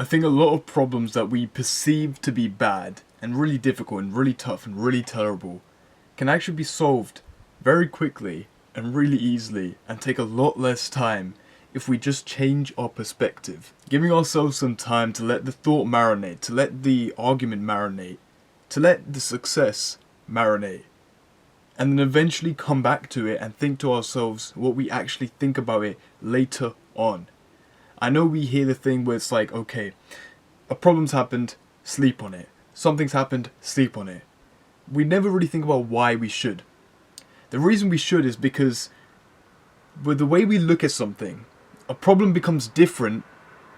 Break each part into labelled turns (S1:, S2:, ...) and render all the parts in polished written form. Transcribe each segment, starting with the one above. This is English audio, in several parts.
S1: I think a lot of problems that we perceive to be bad and really difficult and really tough and really terrible can actually be solved very quickly and really easily and take a lot less time if we just change our perspective. Giving ourselves some time to let the thought marinate, to let the argument marinate, to let the success marinate, and then eventually come back to it and think to ourselves what we actually think about it later on. I know we hear the thing where it's like, okay, a problem's happened, sleep on it. Something's happened, sleep on it. We never really think about why we should. The reason we should is because with the way we look at something, a problem becomes different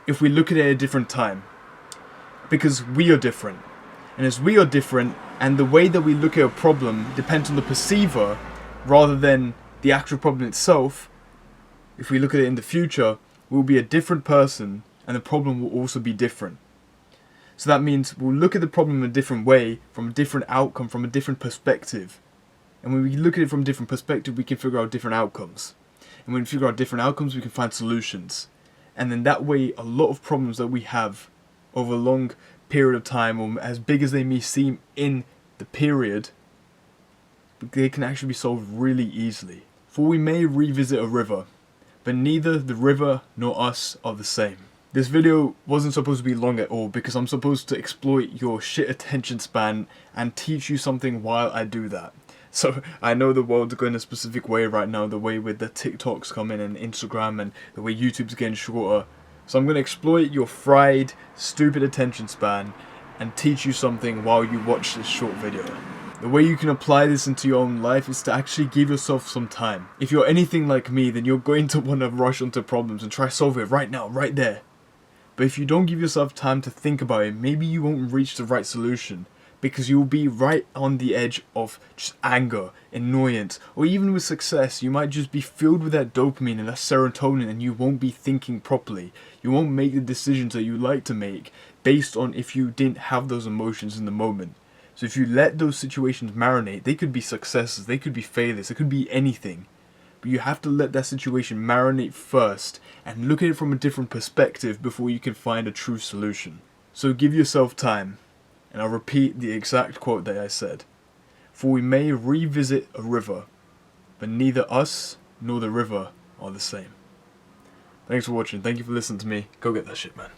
S1: if we look at it at a different time. Because we are different. And as we are different, and the way that we look at a problem depends on the perceiver rather than the actual problem itself, if we look at it in the future, we'll be a different person and the problem will also be different. So that means we'll look at the problem in a different way, from a different outcome, from a different perspective. And when we look at it from a different perspective, we can figure out different outcomes. And when we figure out different outcomes, we can find solutions. And then that way, a lot of problems that we have over a long period of time, or as big as they may seem in the period, they can actually be solved really easily. For we may revisit a river, but neither the river nor us are the same. This video wasn't supposed to be long at all because I'm supposed to exploit your shit attention span and teach you something while I do that. So I know the world's going a specific way right now, the way with the TikToks coming and Instagram and the way YouTube's getting shorter. So I'm going to exploit your fried, stupid attention span and teach you something while you watch this short video. The way you can apply this into your own life is to actually give yourself some time. If you're anything like me, then you're going to want to rush onto problems and try to solve it right now, right there. But if you don't give yourself time to think about it, maybe you won't reach the right solution. Because you'll be right on the edge of just anger, annoyance, or even with success, you might just be filled with that dopamine and that serotonin and you won't be thinking properly. You won't make the decisions that you like to make based on if you didn't have those emotions in the moment. So if you let those situations marinate, they could be successes, they could be failures, it could be anything. But you have to let that situation marinate first and look at it from a different perspective before you can find a true solution. So give yourself time. And I'll repeat the exact quote that I said. For we may revisit a river, but neither us nor the river are the same. Thanks for watching. Thank you for listening to me. Go get that shit, man.